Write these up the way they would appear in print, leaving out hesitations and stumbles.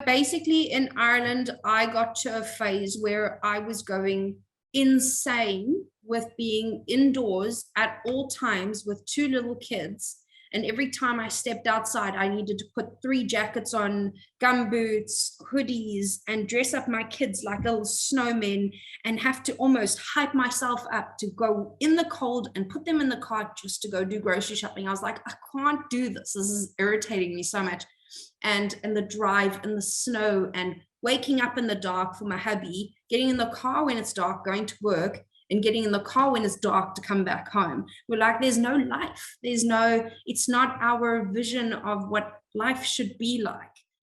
Basically, in Ireland, I got to a phase where I was going insane with being indoors at all times with two little kids. And every time I stepped outside, I needed to put three jackets on, gumboots, hoodies, and dress up my kids like little snowmen and have to almost hype myself up to go in the cold and put them in the cart just to go do grocery shopping. I was like, I can't do this. This is irritating me so much. And the drive and the snow and waking up in the dark for my hubby, getting in the car when it's dark, going to work, and getting in the car when it's dark to come back home. We're like, there's no life. It's not our vision of what life should be like.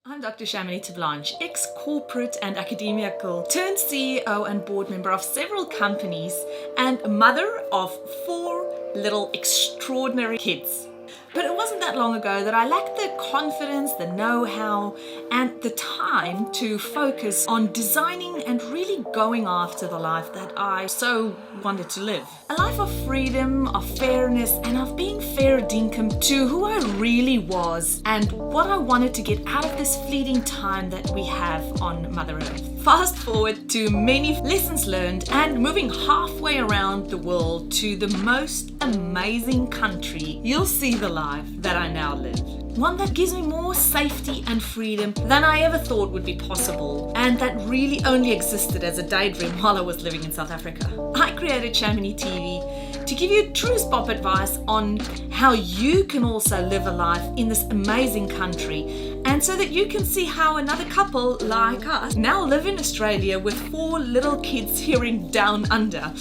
I'm Dr. Shamini Tablanche, ex-corporate and academical, turned CEO and board member of several companies and mother of 4 little extraordinary kids. But it wasn't that long ago that I lacked the confidence, the know-how, and the time to focus on designing and really going after the life that I so wanted to live. A life of freedom, of fairness, and of being fair dinkum to who I really was and what I wanted to get out of this fleeting time that we have on Mother Earth. Fast forward to many lessons learned and moving halfway around the world to the most amazing country, you'll see the life that I now live. One that gives me more safety and freedom than I ever thought would be possible, and that really only existed as a daydream while I was living in South Africa. I created Shamini TV to give you true spot advice on how you can also live a life in this amazing country, and so that you can see how another couple like us now live in Australia with 4 little kids hearing down under.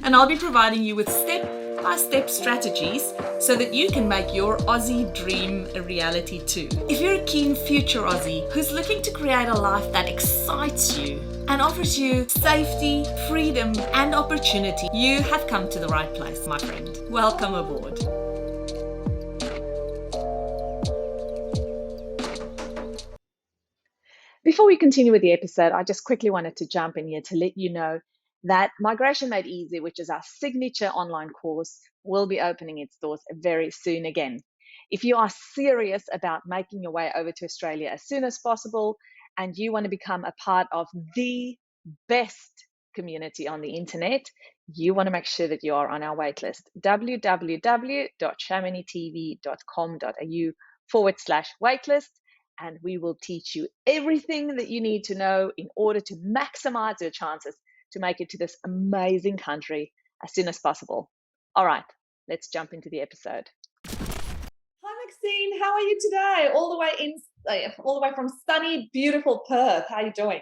And I'll be providing you with step-by-step strategies so that you can make your Aussie dream a reality too. If you're a keen future Aussie who's looking to create a life that excites you and offers you safety, freedom, and opportunity, you have come to the right place, my friend. Welcome aboard. Before we continue with the episode, I just quickly wanted to jump in here to let you know that Migration Made Easy, which is our signature online course, will be opening its doors very soon again. If you are serious about making your way over to Australia as soon as possible and you want to become a part of the best community on the internet, you want to make sure that you are on our waitlist. www.shaminitv.com.au/waitlist. And we will teach you everything that you need to know in order to maximize your chances to make it to this amazing country as soon as possible. All right, let's jump into the episode. Hi, Maxine. How are you today? All the way from sunny, beautiful Perth. How are you doing?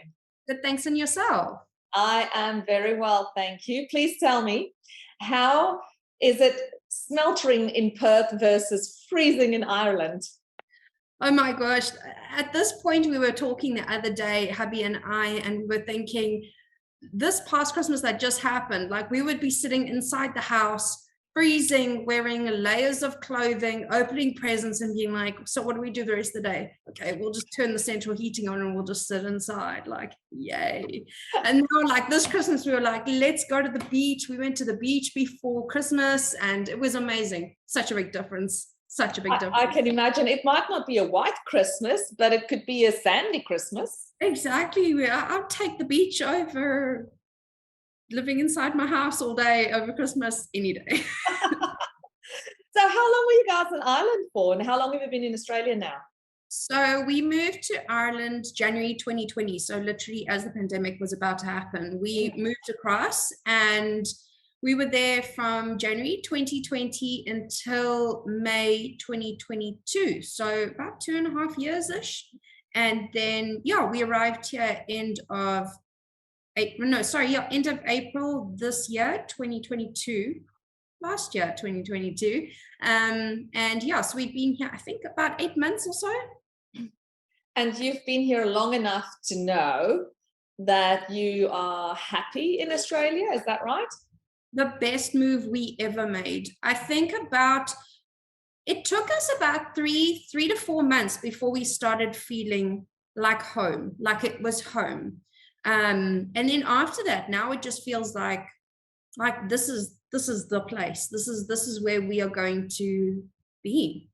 Good, thanks, and yourself? I am very well, thank you. Please tell me, how is it sweltering in Perth versus freezing in Ireland? Oh my gosh. At this point, we were talking the other day, hubby and I, and we were thinking, this past Christmas that just happened, like we would be sitting inside the house, freezing, wearing layers of clothing, opening presents and being like, so what do we do the rest of the day? Okay, we'll just turn the central heating on and we'll just sit inside, like, yay. And now, like this Christmas, we were like, let's go to the beach. We went to the beach before Christmas and it was amazing. Such a big difference. Such a big difference. I can imagine. It might not be a white Christmas, but it could be a sandy Christmas. Exactly. I'll take the beach over living inside my house all day over Christmas any day. So how long were you guys in Ireland for, and how long have you been in Australia now? So we moved to Ireland January 2020. So literally as the pandemic was about to happen, we moved across and we were there from January 2020 until May 2022. So about 2.5 years-ish. And then, we arrived here end of April this year, 2022. Last year, 2022. So we've been here, I think, about 8 months or so. And you've been here long enough to know that you are happy in Australia, is that right? The best move we ever made. I think it took us about 3 to 4 months before we started feeling like home, like it was home. And then after that, now it just feels like this is the place. This is where we are going to be.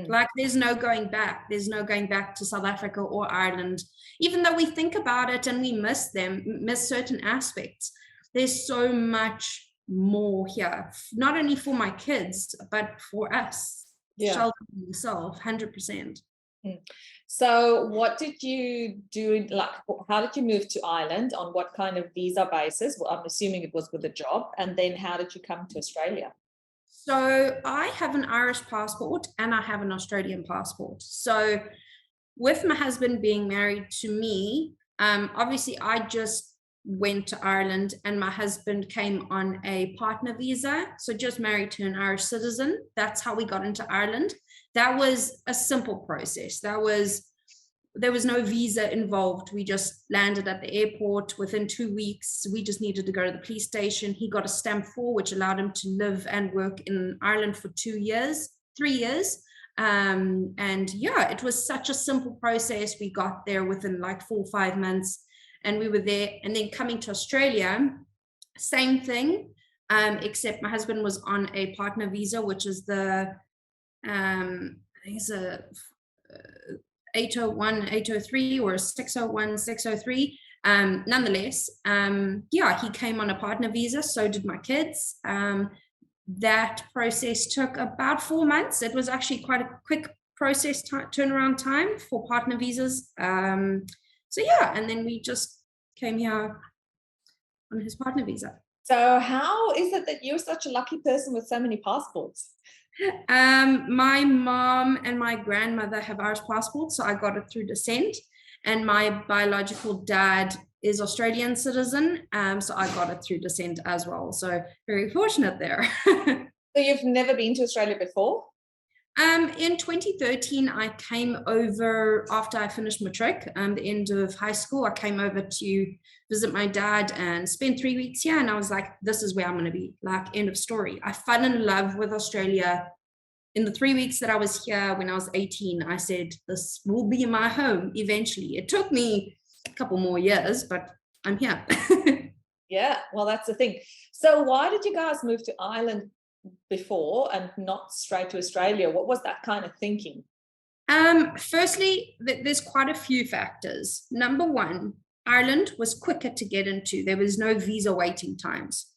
Like there's no going back. There's no going back to South Africa or Ireland. Even though we think about it and we miss certain aspects, there's so much more here, not only for my kids, but for us. Yeah. Sheltering yourself, 100%. So what did you do? Like, how did you move to Ireland? On what kind of visa basis? Well, I'm assuming it was with a job. And then how did you come to Australia? So I have an Irish passport and I have an Australian passport. So with my husband being married to me, obviously I just went to Ireland and my husband came on a partner visa. So just married to an Irish citizen. That's how we got into Ireland. That was a simple process. There was no visa involved. We just landed at the airport. Within 2 weeks, we just needed to go to the police station. He got a stamp 4, which allowed him to live and work in Ireland for 3 years. And yeah, it was such a simple process. We got there within like 4 or 5 months and we were there. And then coming to Australia, same thing, except my husband was on a partner visa, which is the, I think it's a 801, 803 or 601, 603. Nonetheless, yeah, he came on a partner visa, so did my kids. That process took about 4 months. It was actually quite a quick process turnaround time for partner visas. So yeah, and then we just came here on his partner visa. So how is it that you're such a lucky person with so many passports? My mom and my grandmother have Irish passports, so I got it through descent. And my biological dad is Australian citizen, so I got it through descent as well. So very fortunate there. So you've never been to Australia before? In 2013, I came over after I finished matric, the end of high school. I came over to visit my dad and spent 3 weeks here. And I was like, this is where I'm going to be, like, end of story. I fell in love with Australia. In the 3 weeks that I was here when I was 18, I said, this will be my home eventually. It took me a couple more years, but I'm here. Yeah, well, that's the thing. So why did you guys move to Ireland before and not straight to Australia? What was that kind of thinking? Firstly, there's quite a few factors. Number one, Ireland was quicker to get into. There was no visa waiting times.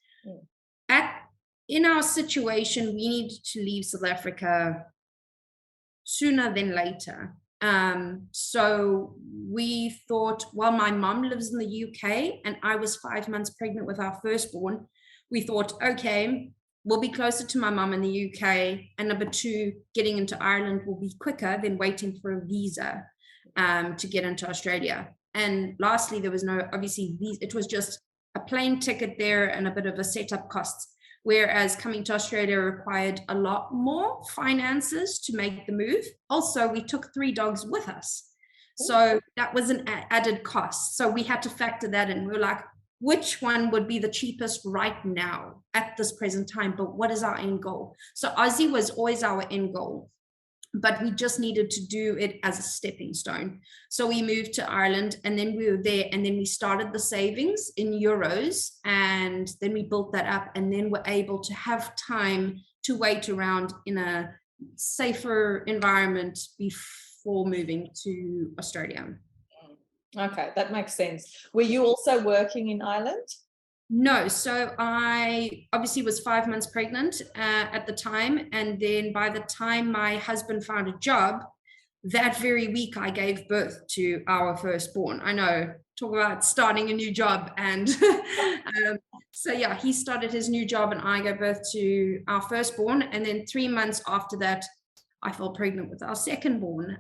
In our situation, we needed to leave South Africa sooner than later. So we thought, well, my mom lives in the UK and I was 5 months pregnant with our firstborn. We thought, okay, we'll be closer to my mom in the UK. And number two, getting into Ireland will be quicker than waiting for a visa to get into Australia. And lastly, there was no, obviously, it was just a plane ticket there and a bit of a setup costs. Whereas coming to Australia required a lot more finances to make the move. Also, we took 3 dogs with us. So that was an added cost. So we had to factor that in. We were like, which one would be the cheapest right now at this present time? But what is our end goal? So Aussie was always our end goal, but we just needed to do it as a stepping stone. So we moved to Ireland and then we were there and then we started the savings in euros and then we built that up and then we're able to have time to wait around in a safer environment before moving to Australia. Okay, that makes sense. Were you also working in Ireland? No, so I obviously was 5 months pregnant at the time. And then by the time my husband found a job, that very week I gave birth to our firstborn. I know, talk about starting a new job. And so yeah, he started his new job and I gave birth to our firstborn. And then 3 months after that, I fell pregnant with our secondborn.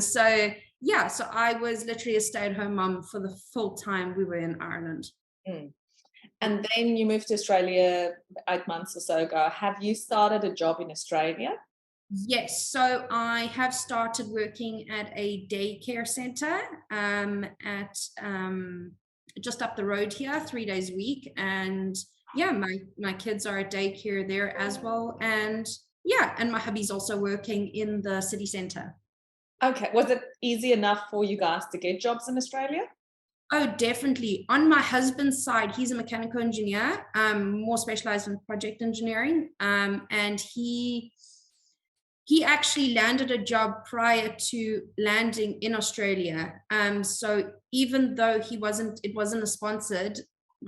So yeah, so I was literally a stay-at-home mom for the full time we were in Ireland. And then you moved to Australia 8 months or so ago. Have you started a job in Australia? Yes, so I have started working at a daycare center at just up the road here, 3 days a week. And yeah, my kids are at daycare there as well. And yeah, and my hubby's also working in the city center. Okay, was it easy enough for you guys to get jobs in Australia? Oh, definitely. On my husband's side, he's a mechanical engineer, more specialized in project engineering. And he he actually landed a job prior to landing in Australia. So even though it wasn't a sponsored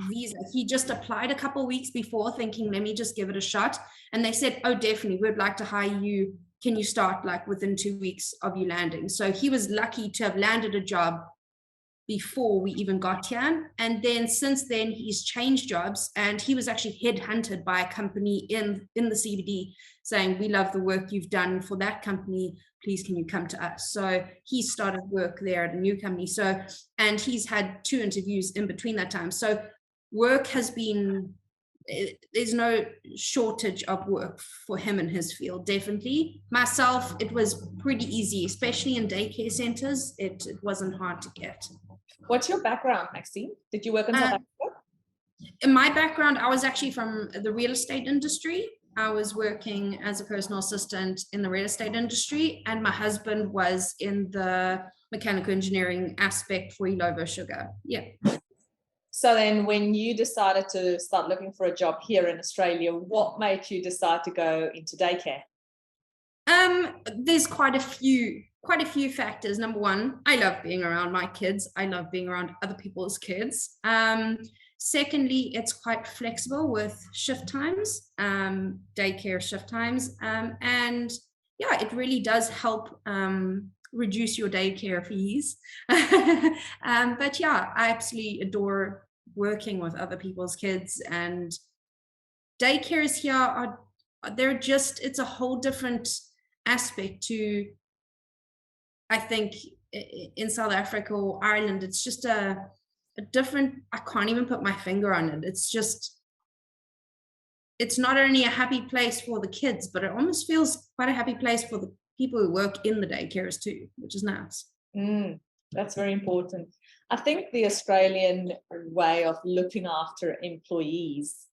visa, he just applied a couple of weeks before, thinking, let me just give it a shot. And they said, oh, definitely, we'd like to hire you. Can you start like within 2 weeks of you landing? So he was lucky to have landed a job before we even got here. And then since then, he's changed jobs, and he was actually headhunted by a company in the CBD saying, we love the work you've done for that company. Please, can you come to us? So he started work there at a new company. So, and he's had 2 interviews in between that time. So work has been, there's no shortage of work for him in his field. Definitely. Myself, it was pretty easy, especially in daycare centers. It wasn't hard to get. What's your background, Maxine? Did you work in South Africa? In my background, I was actually from the real estate industry. I was working as a personal assistant in the real estate industry, and my husband was in the mechanical engineering aspect for Illovo Sugar. Yeah. So then when you decided to start looking for a job here in Australia, what made you decide to go into daycare? There's quite a few factors. Number one, I love being around my kids. I love being around other people's kids. Secondly, it's quite flexible with shift times, daycare shift times. And yeah, it really does help reduce your daycare fees. But yeah, I absolutely adore working with other people's kids, and daycares here it's a whole different aspect to, I think, in South Africa or Ireland. It's just a different, I can't even put my finger on it. It's not only a happy place for the kids, but it almost feels quite a happy place for the people who work in the daycares too, which is nice. That's very important. I think the Australian way of looking after employees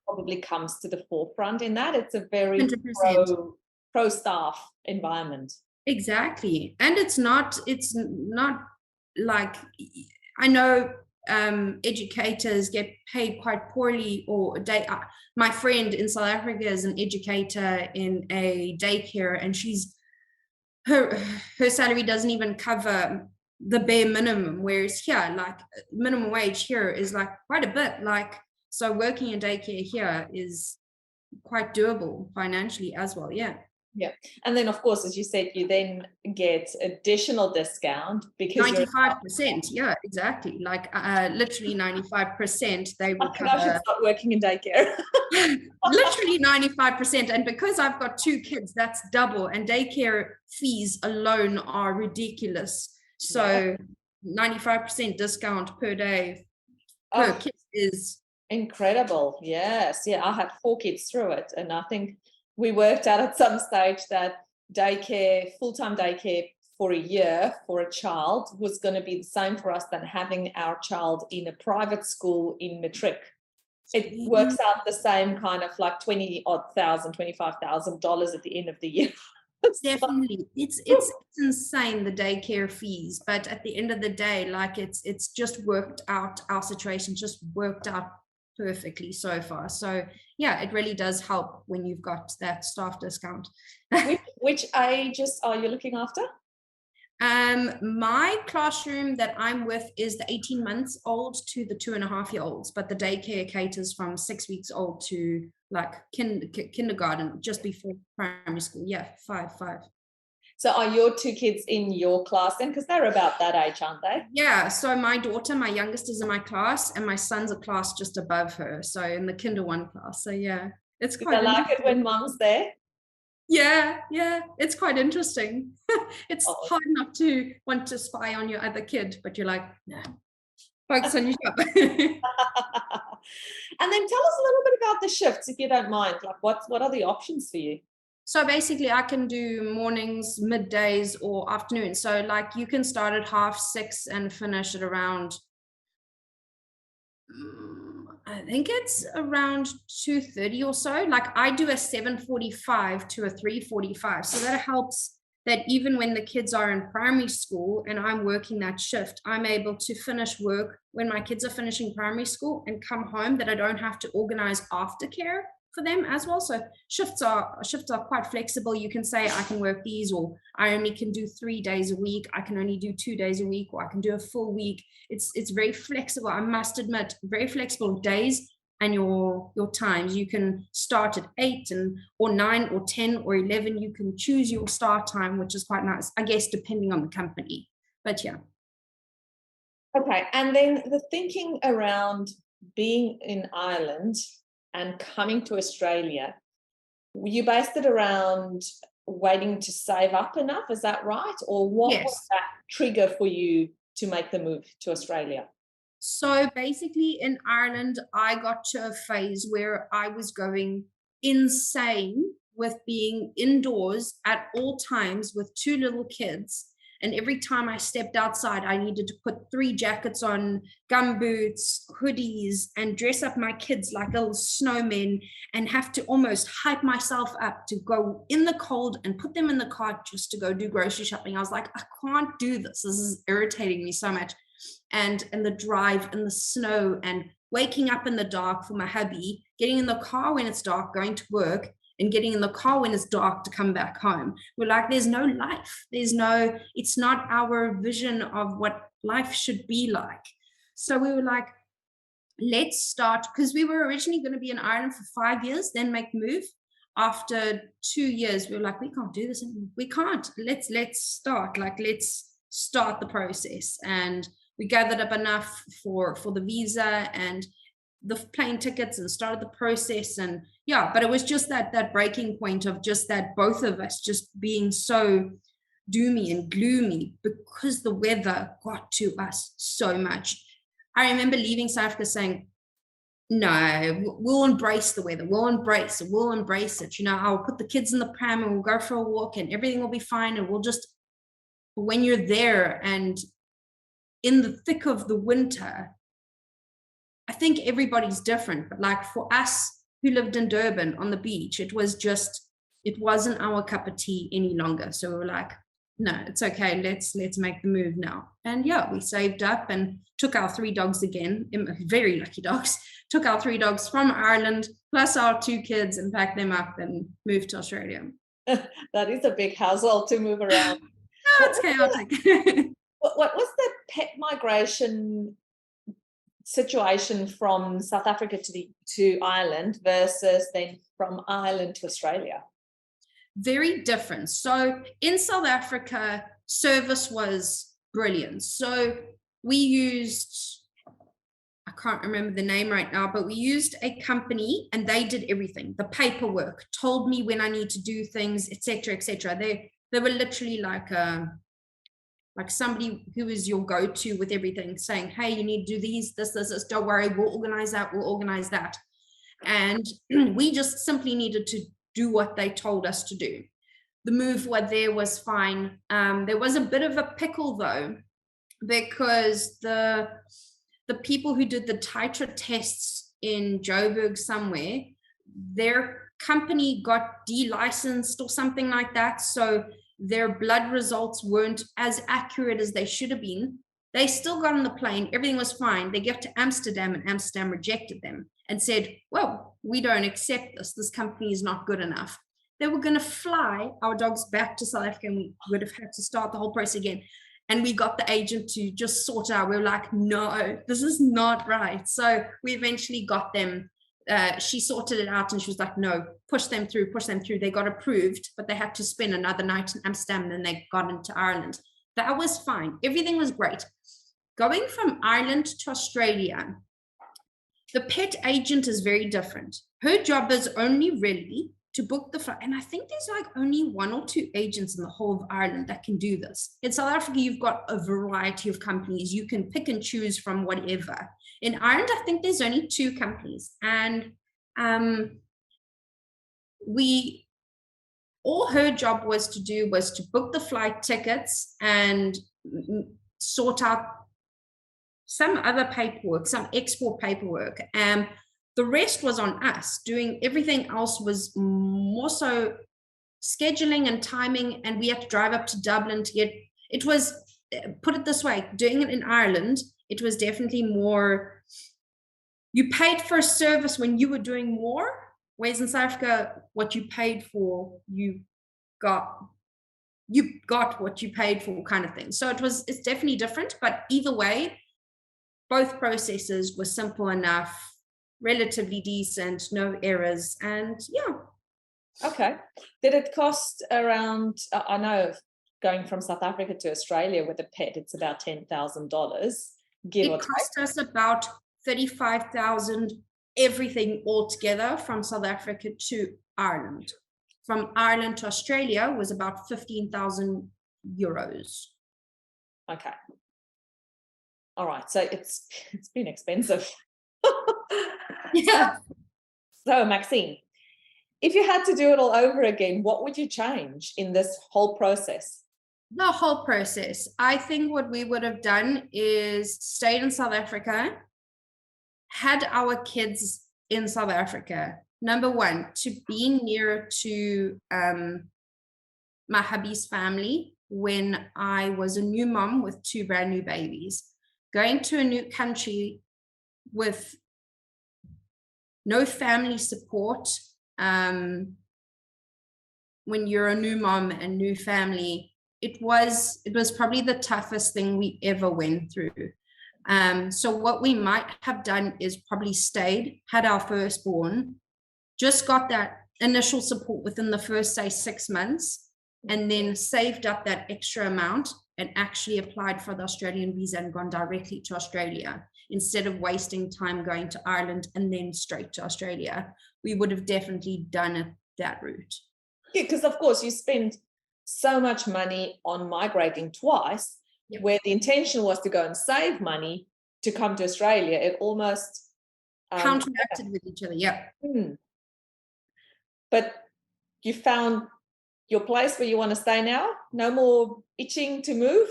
probably comes to the forefront in that. It's a very pro staff environment. Exactly. And it's not like, I know educators get paid quite poorly, or my friend in South Africa is an educator in a daycare, and her salary doesn't even cover the bare minimum, whereas here, like, minimum wage here is like quite a bit. Like, so working in daycare here is quite doable financially as well. Yeah. And then, of course, as you said, you then get additional discount because 95%. Yeah, exactly. Like literally 95%. They will cover. I should start working in daycare. Literally 95%. And because I've got 2 kids, that's double. And daycare fees alone are ridiculous. So 95% discount per day per kid is incredible. Yes. Yeah. I had 4 kids through it. And I think we worked out at some stage that daycare, full-time daycare for a year for a child was going to be the same for us than having our child in a private school in matric. It works out the same, kind of like $25,000 at the end of the year. Definitely. It's insane, the daycare fees, but at the end of the day, like, it's just worked out, our situation just worked out perfectly so far. So yeah, it really does help when you've got that staff discount. Which ages are you looking after? My classroom that I'm with is the 18 months old to the 2.5-year-olds, but the daycare caters from 6 weeks old to like kindergarten, just before primary school. Yeah, five. So are your 2 kids in your class then? Because they're about that age, aren't they? Yeah, so my daughter, my youngest, is in my class, and my son's a class just above her, so in the kinder 1 class. So yeah, it's quite. I like it when mom's there. Yeah, it's quite interesting. It's hard not to want to spy on your other kid, but you're like, nah, focus on your job. And then tell us a little bit about the shifts, if you don't mind. Like, what are the options for you? So basically, I can do mornings, middays, or afternoons. So like, you can start at 6:30 and finish at around, I think it's around 2:30 or so. Like, I do a 7:45 to a 3:45. So that helps that even when the kids are in primary school and I'm working that shift, I'm able to finish work when my kids are finishing primary school and come home, that I don't have to organize aftercare. for them as well. So shifts are quite flexible. You can say I can work these, or I only can do 3 days a week. I can only do 2 days a week, or I can do a full week. It's very flexible. I must admit, very flexible days and your times. You can start at 8 or 9 or 10 or 11. You can choose your start time, which is quite nice, I guess, depending on the company. But yeah. Okay, and then the thinking around being in Ireland and coming to Australia, you based it around waiting to save up enough, is that right? Or what was that trigger for you to make the move to Australia? So basically in Ireland, I got to a phase where I was going insane with being indoors at all times with 2 little kids. And every time I stepped outside, I needed to put 3 jackets on, gumboots, hoodies, and dress up my kids like little snowmen, and have to almost hype myself up to go in the cold and put them in the car just to go do grocery shopping. I was like, I can't do this. This is irritating me so much. And the drive and the snow and waking up in the dark for my hubby, getting in the car when it's dark, going to work, and getting in the car when it's dark to come back home. We're like, there's no life. It's not our vision of what life should be like. So we were like, let's start, because we were originally going to be in Ireland for 5 years, then make the move. After 2 years, we were like, we can't do this anymore. We can't. Let's start the process. And we gathered up enough for the visa and the plane tickets and started the process. And yeah, but it was just that breaking point of just that both of us just being so doomy and gloomy because the weather got to us so much. I remember leaving South Africa saying, no, we'll embrace the weather. We'll embrace it. You know, I'll put the kids in the pram and we'll go for a walk and everything will be fine. And we'll just, when you're there and in the thick of the winter, I think everybody's different, but like for us who lived in Durban on the beach, it wasn't our cup of tea any longer. So we were like, no, it's okay. Let's make the move now. And yeah, we saved up and took our 3 dogs again, very lucky dogs, took our 3 dogs from Ireland, plus our 2 kids, and packed them up and moved to Australia. That is a big household to move around. No, it's chaotic. What was the pet migration situation from South Africa to Ireland versus then from Ireland to Australia? Very different. So in South Africa, service was brilliant. So we used, I can't remember the name right now, but we used a company and they did everything. The paperwork, told me when I need to do things, etc., etc. They were literally like somebody who is your go-to with everything, saying, hey, you need to do this, don't worry, we'll organize that. And we just simply needed to do what they told us to do. The move there was fine. There was a bit of a pickle though, because the people who did the titer tests in Joburg somewhere, their company got delicensed or something like that. So their blood results weren't as accurate as they should have been. They still got on the plane. Everything was fine. They got to Amsterdam and Amsterdam rejected them and said, well, we don't accept this. This company is not good enough. They were going to fly our dogs back to South Africa and we would have had to start the whole process again. And we got the agent to just sort out. We were like, no, this is not right. So we eventually got them. She sorted it out and she was like, no, push them through. They got approved, but they had to spend another night in Amsterdam and then they got into Ireland. That was fine. Everything was great. Going from Ireland to Australia, the pet agent is very different. Her job is only really to book the flight. And I think there's like only 1 or 2 agents in the whole of Ireland that can do this. In South Africa, you've got a variety of companies. You can pick and choose from whatever. In Ireland, I think there's only 2 companies. And all her job was to book the flight tickets and sort out some other paperwork, some export paperwork. The rest was on us. Doing everything else was more so scheduling and timing, and we had to drive up to Dublin to get, it was, put it this way, doing it in Ireland, it was definitely more, you paid for a service when you were doing more, Whereas in South Africa, what you paid for, you got what you paid for, kind of thing. So it's definitely different, but either way, both processes were simple enough, relatively decent, no errors, and yeah. Okay. Did it cost around, I know going from South Africa to Australia with a pet, it's about $10,000, give or It cost us about 35,000, everything all together from South Africa to Ireland. From Ireland to Australia was about 15,000 euros. Okay. All right. So it's been expensive. Yeah. So Maxine, if you had to do it all over again, what would you change in this whole process? The whole process. I think what we would have done is stayed in South Africa, had our kids in South Africa. Number one, to be nearer to my hubby's family when I was a new mom with 2 brand new babies. Going to a new country with no family support, when you're a new mom and new family, it was probably the toughest thing we ever went through. So what we might have done is probably stayed, had our firstborn, just got that initial support within the first, say, 6 months, and then saved up that extra amount and actually applied for the Australian visa and gone directly to Australia instead of wasting time going to Ireland and then straight to Australia. We would have definitely done it that route. Yeah, because of course you spend so much money on migrating twice, Yep. where the intention was to go and save money to come to Australia. It almost Counteracted with each other, yeah. But you found your place where you want to stay now? No more itching to move?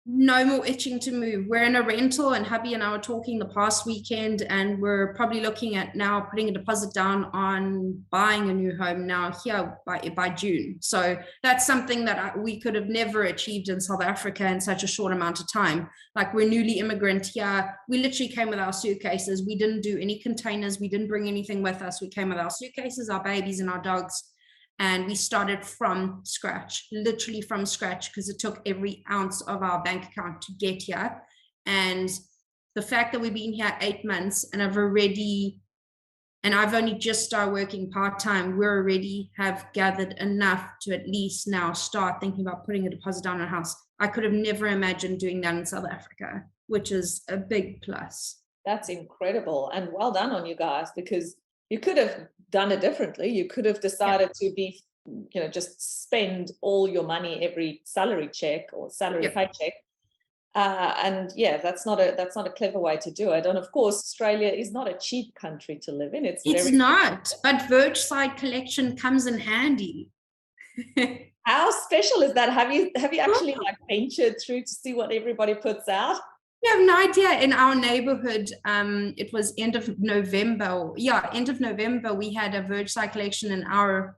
No more itching to move. We're in a rental, and hubby and I were talking the past weekend, and we're probably looking at now putting a deposit down on buying a new home now here by June. So that's something that we could have never achieved in South Africa in such a short amount of time. Like, we're newly immigrant here. We literally came with our suitcases. We didn't do any containers. We didn't bring anything with us. We came with our suitcases, our babies, and our dogs. And we started from scratch, literally from scratch, because it took every ounce of our bank account to get here. And the fact that we've been here 8 months and I've only just started working part-time, we already have gathered enough to at least now start thinking about putting a deposit down on a house. I could have never imagined doing that in South Africa, which is a big plus. That's incredible. And well done on you guys, because you could have done it differently. You could have decided to be, just spend all your money every salary check or salary paycheck. And yeah, that's not a clever way to do it. And of course, Australia is not a cheap country to live in. It's not, but Vergeside collection comes in handy. How special is that? Have you actually ventured through to see what everybody puts out? I have no idea. In our neighborhood, it was end of November. End of November, we had a Vergeside collection in our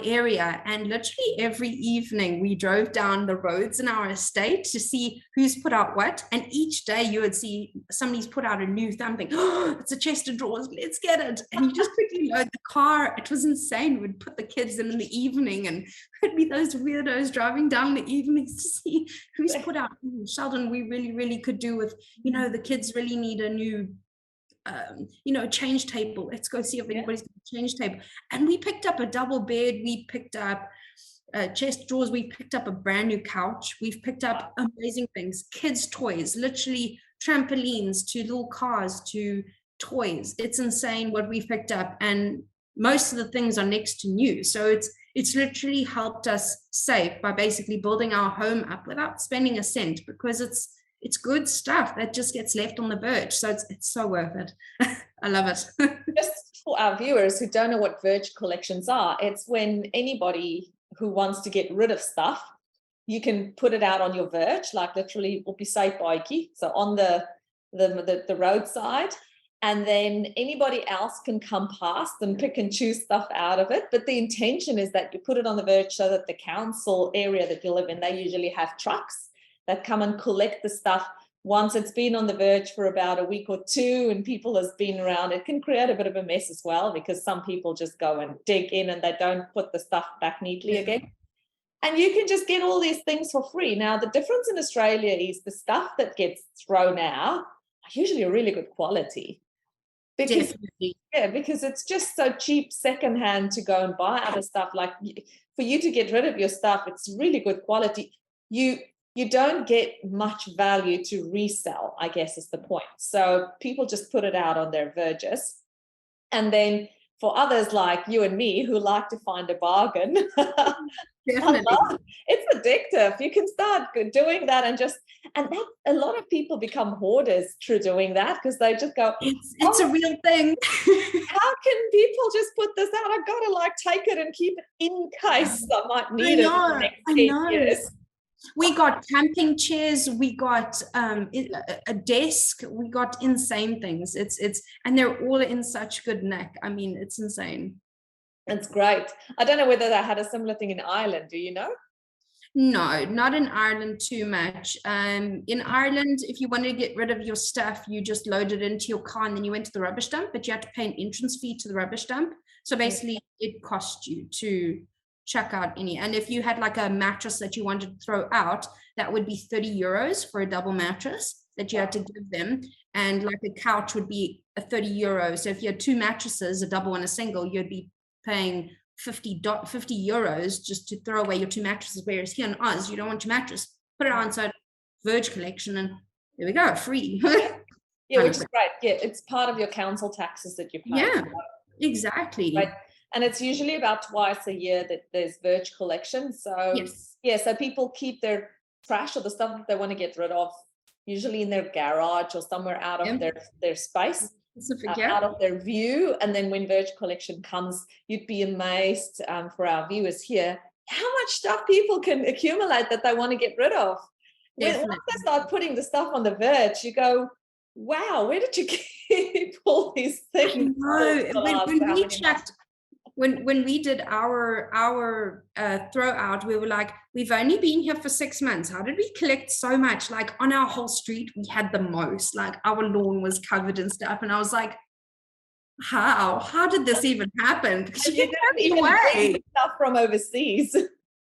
area, and literally every evening we drove down the roads in our estate to see who's put out what, and each day you would see somebody's put out a new something. Oh, it's a chest of drawers, let's get it. And you just quickly load the car. It was insane. We'd put the kids in the evening, and it'd be those weirdos driving down the evenings to see who's put out. Sheldon, we really could do with, the kids really need a new change table. Let's go see if anybody's got a change table. And we picked up a double bed. We picked up chest drawers. We picked up a brand new couch. We've picked up amazing things. Kids' toys, literally trampolines to little cars to toys. It's insane what we've picked up. And most of the things are next to new. So it's literally helped us save by basically building our home up without spending a cent, because it's good stuff that just gets left on the verge. So it's so worth it. I love it. Just for our viewers who don't know what verge collections are, it's when anybody who wants to get rid of stuff, you can put it out on your verge, like literally op die sypaadjie, so on the roadside, and then anybody else can come past and pick and choose stuff out of it. But the intention is that you put it on the verge so that the council area that you live in, they usually have trucks that come and collect the stuff once it's been on the verge for about a week or two and people has been around, it can create a bit of a mess as well, because some people just go and dig in and they don't put the stuff back neatly again. And you can just get all these things for free. Now, the difference in Australia is the stuff that gets thrown out are usually really good quality. Because, because it's just so cheap secondhand to go and buy other stuff. Like, for you to get rid of your stuff, it's really good quality. You don't get much value to resell, I guess is the point. So people just put it out on their verges. And then for others like you and me who like to find a bargain, it's addictive. You can start doing that and that a lot of people become hoarders through doing that, because they just go, it's a real thing. How can people just put this out? I've got to like take it and keep it in case I might need it for the next 10 years. We got camping chairs, we got a desk, we got insane things. And they're all in such good nick. I mean, it's insane. It's great. I don't know whether they had a similar thing in Ireland. Do you know? No, not in Ireland too much. In Ireland, if you wanted to get rid of your stuff, you just loaded it into your car and then you went to the rubbish dump, but you had to pay an entrance fee to the rubbish dump. So basically it cost you to chuck out any. And if you had like a mattress that you wanted to throw out, that would be 30 euros for a double mattress that you had to give them. And like a couch would be a 30 euros. So if you had two mattresses, a double and a single, you'd be paying 50 euros just to throw away your two mattresses. Whereas here in Oz, you don't want your mattress, put it on inside Verge collection and there we go, free. Yeah, which is great. Yeah, it's part of your council taxes that you pay. Yeah, exactly. Right. And it's usually about twice a year that there's Verge collection. So so people keep their trash or the stuff that they want to get rid of usually in their garage or somewhere out of their space. Out of their view. And then when Verge collection comes, you'd be amazed for our viewers here how much stuff people can accumulate that they want to get rid of. When they start putting the stuff on the Verge, you go, wow, where did you keep all these things? When we did our throw out, we were like, we've only been here for 6 months. How did we collect so much? Like on our whole street, we had the most. Like our lawn was covered in stuff, and I was like, how did this even happen? Because you get carried away. Stuff from overseas.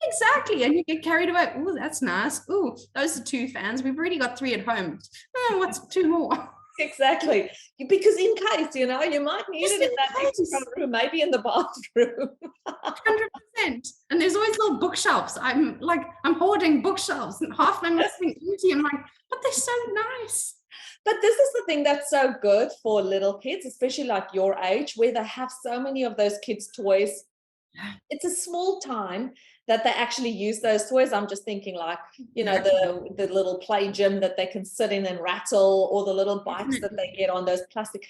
Exactly, and you get carried away. Oh, that's nice. Oh, those are 2 fans. We've already got 3 at home. Oh, what's 2 more? Exactly, because in case, you might need it in that extra room, maybe in the bathroom. 100%. And there's always little bookshelves. I'm hoarding bookshelves, and half them are sitting empty. I'm like, but they're so nice. But this is the thing that's so good for little kids, especially like your age, where they have so many of those kids' toys. It's a small time that they actually use those toys. I'm just thinking like, the little play gym that they can sit in and rattle, or the little bikes that they get on, those plastic.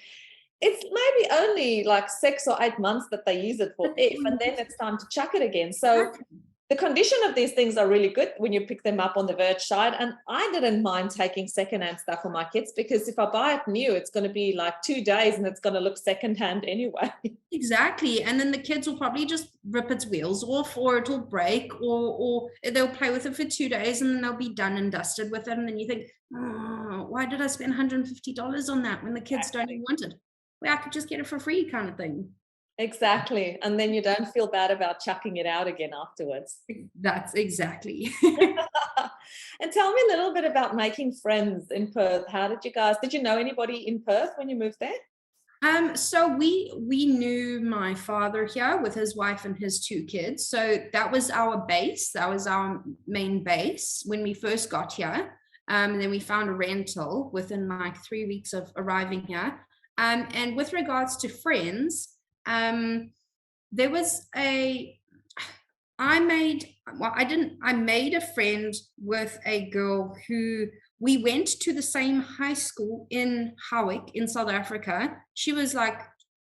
It's maybe only like 6 or 8 months that they use it for, and then it's time to chuck it again. So the condition of these things are really good when you pick them up on the Verge side. And I didn't mind taking secondhand stuff for my kids, because if I buy it new, it's going to be like 2 days and it's going to look secondhand anyway. Exactly. And then the kids will probably just rip its wheels off, or it'll break, or they'll play with it for 2 days and then they'll be done and dusted with it. And then you think, oh, why did I spend $150 on that when the kids don't even want it? Well, I could just get it for free, kind of thing. Exactly. And then you don't feel bad about chucking it out again afterwards. That's exactly. And tell me a little bit about making friends in Perth. Did you know anybody in Perth when you moved there? So we knew my father here with his wife and his 2 kids. So that was our base. That was our main base when we first got here. And then we found a rental within like 3 weeks of arriving here. And with regards to friends, I made a friend with a girl who we went to the same high school in Howick in South Africa. She was like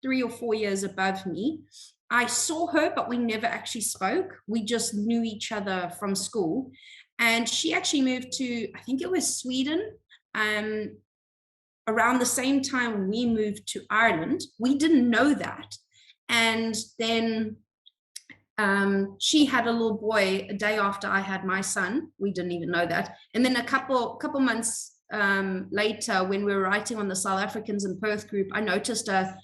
3 or 4 years above me. I saw her, but we never actually spoke. We just knew each other from school. And she actually moved to, I think it was Sweden, around the same time we moved to Ireland. We didn't know that. And then she had a little boy a day after I had my son. We didn't even know that. And then a couple months later, when we were writing on the South Africans in Perth group, I noticed a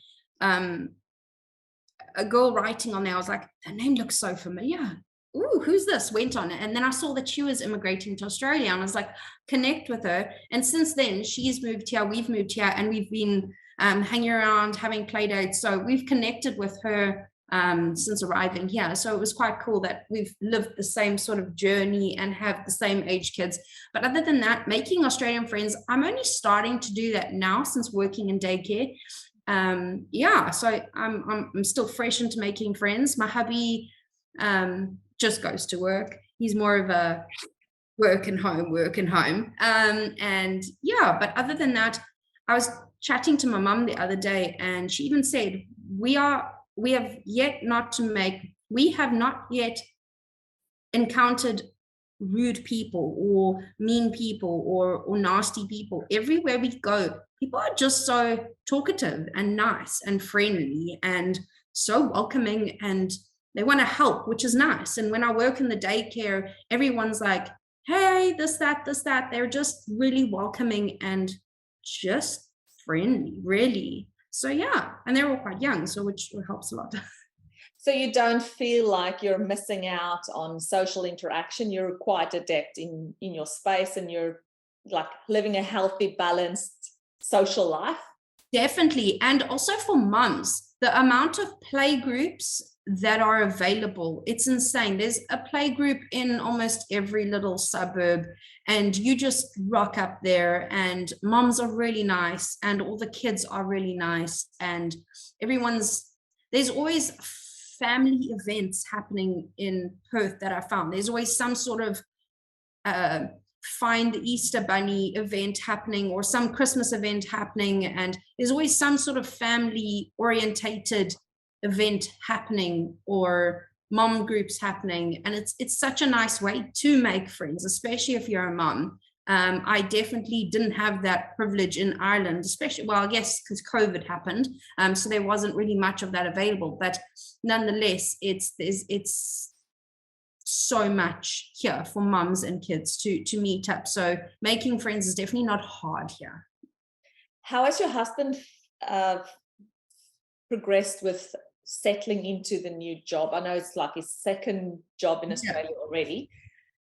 girl writing on there. I was like, her name looks so familiar. Ooh, who's this? Went on it. And then I saw that she was immigrating to Australia, and I was like, connect with her. And since then, she's moved here, we've moved here, and we've been hanging around, having play dates. So we've connected with her since arriving here. So it was quite cool that we've lived the same sort of journey and have the same age kids. But other than that, making Australian friends, I'm only starting to do that now since working in daycare. So I'm still fresh into making friends. My hubby just goes to work. He's more of a work and home. But other than that, I was chatting to my mum the other day, and she even said, we have not yet encountered rude people or mean people or nasty people. Everywhere we go, people are just so talkative and nice and friendly and so welcoming, and they want to help, which is nice. And when I work in the daycare, everyone's like, hey, this, that. They're just really welcoming and just friendly, really. So yeah, and they're all quite young, so which helps a lot. So you don't feel like you're missing out on social interaction. You're quite adept in your space, and you're like living a healthy, balanced social life. Definitely. And also for mums, the amount of play groups that are available, it's insane. There's a play group in almost every little suburb, and you just rock up there, and moms are really nice, and all the kids are really nice, and there's always family events happening in Perth that I found. There's always some sort of find the Easter bunny event happening, or some Christmas event happening, and there's always some sort of family orientated event happening, or mom groups happening, and it's such a nice way to make friends, especially if you're a mom. I definitely didn't have that privilege in Ireland, especially, well, I guess because COVID happened, so there wasn't really much of that available, but nonetheless, it's so much here for mums and kids to meet up. So making friends is definitely not hard here. How has your husband progressed with settling into the new job? I know it's like his second job in Australia already.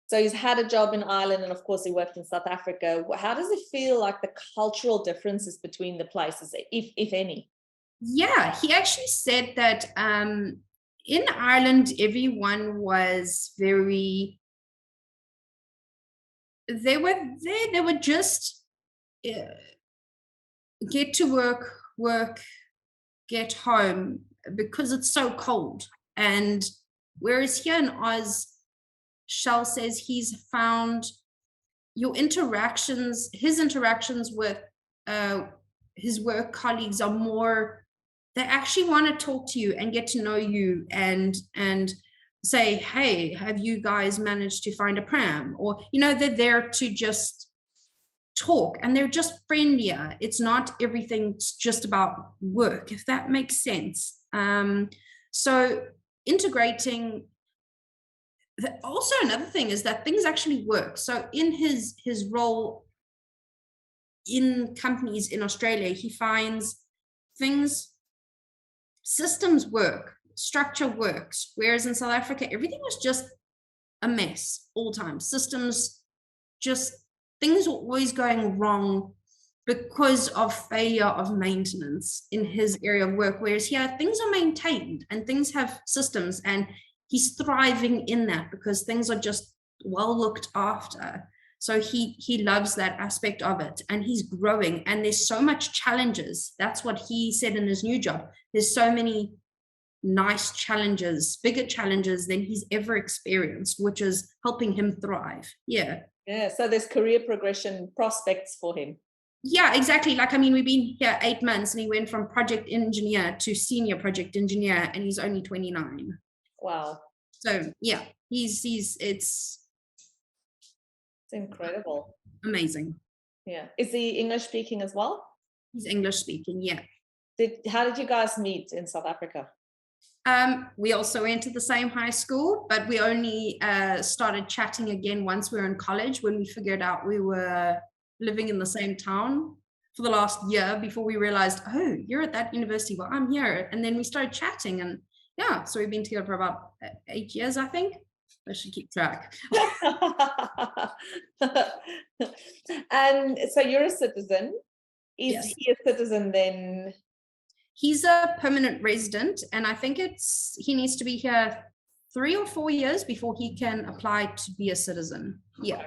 So he's had a job in Ireland, and of course he worked in South Africa. How does it feel like the cultural differences between the places, if any? Yeah, he actually said that in Ireland, everyone was very, they were just get to work, get home, because it's so cold. And whereas here in Oz, Shell says he's found his interactions with his work colleagues are more, they actually want to talk to you and get to know you and say, hey, have you guys managed to find a pram? Or, they're there to just talk, and they're just friendlier. It's not everything's just about work, if that makes sense. So integrating. Also, another thing is that things actually work. So in his role in companies in Australia, he finds systems work, structure works, whereas in South Africa, everything was just a mess all the time. Systems, just things were always going wrong because of failure of maintenance in his area of work, whereas here things are maintained and things have systems, and he's thriving in that because things are just well looked after. So he loves that aspect of it, and he's growing, and there's so much challenges. That's what he said in his new job. There's so many nice challenges, bigger challenges than he's ever experienced, which is helping him thrive. Yeah. So there's career progression prospects for him. Yeah, exactly. Like, I mean, we've been here 8 months, and he went from project engineer to senior project engineer, and he's only 29. Wow. So yeah, it's incredible. Amazing. Yeah. Is he English speaking as well? He's English speaking, yeah. How did you guys meet in South Africa? We also went to the same high school, but we only started chatting again once we were in college, when we figured out we were living in the same town for the last year before we realized, oh, you're at that university, well, I'm here. And then we started chatting, and yeah, so we've been together for about 8 years, I think. I should keep track. And so you're a citizen. Is Yes. he a citizen then? He's a permanent resident, and I think he needs to be here 3 or 4 years before he can apply to be a citizen. Yeah.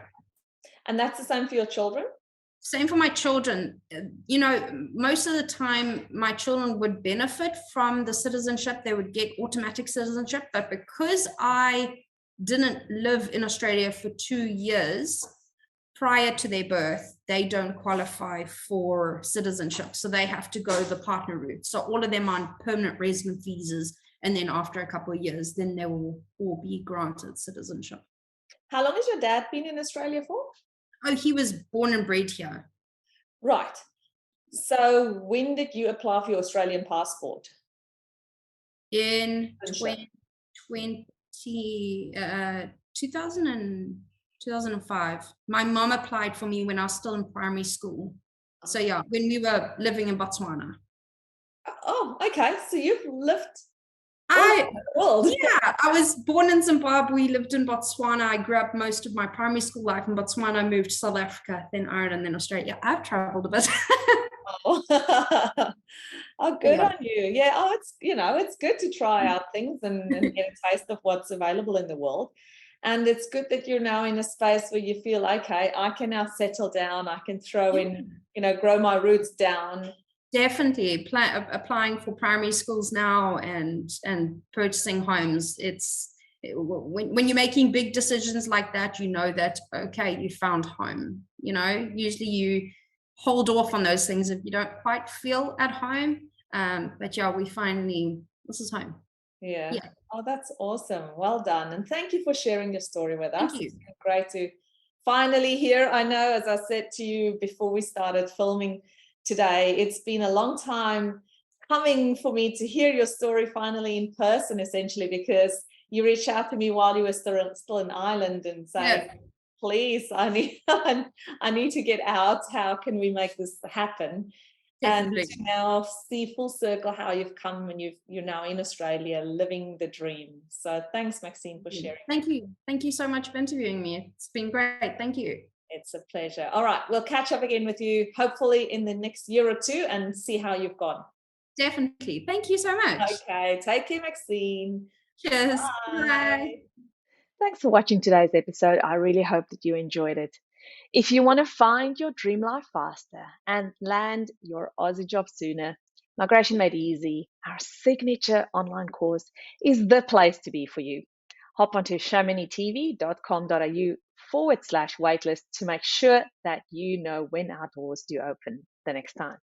And that's the same for your children? Same for my children. You know, most of the time my children would benefit from the citizenship. They would get automatic citizenship, but because I didn't live in Australia for 2 years prior to their birth, they don't qualify for citizenship. So they have to go the partner route. So all of them are on permanent resident visas. And then after a couple of years, then they will all be granted citizenship. How long has your dad been in Australia for? Oh, he was born and bred here. Right. So when did you apply for your Australian passport? In 2005. My mom applied for me when I was still in primary school. So yeah, when we were living in Botswana. Oh, okay. So you've lived all over the world. Yeah, I was born in Zimbabwe, lived in Botswana. I grew up most of my primary school life in Botswana, moved to South Africa, then Ireland, then Australia. I've traveled a bit. Oh, oh, good on you. Yeah. Oh, it's good to try out things and get a taste of what's available in the world. And it's good that you're now in a space where you feel, okay, I can now settle down. I can throw in, grow my roots down. Definitely applying for primary schools now and purchasing homes. It's when you're making big decisions like that, you know that, okay, you found home. Usually you hold off on those things if you don't quite feel at home. But yeah, this is home. Yeah. Oh, that's awesome. Well done. And thank you for sharing your story with us. Thank you. It's been great to finally hear. I know, as I said to you before we started filming today, it's been a long time coming for me to hear your story finally in person, essentially, because you reached out to me while you were still in Ireland and said, please, I need to get out. How can we make this happen? Definitely. And to now see full circle how you've come and you're now in Australia living the dream. So thanks, Maxine, for sharing. Thank you. Thank you so much for interviewing me. It's been great. Thank you. It's a pleasure. All right, we'll catch up again with you hopefully in the next year or two and see how you've gone. Definitely. Thank you so much. Okay, take care, Maxine. Cheers. Bye. Thanks for watching today's episode. I really hope that you enjoyed it. If you want to find your dream life faster and land your Aussie job sooner, Migration Made Easy, our signature online course, is the place to be for you. Hop onto showminitv.com.au/waitlist to make sure that you know when our doors do open the next time.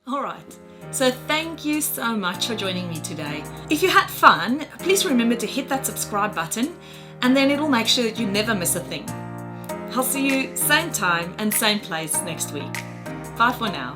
All right, so thank you so much for joining me today. If you had fun, please remember to hit that subscribe button and then it'll make sure that you never miss a thing. I'll see you same time and same place next week. Bye for now.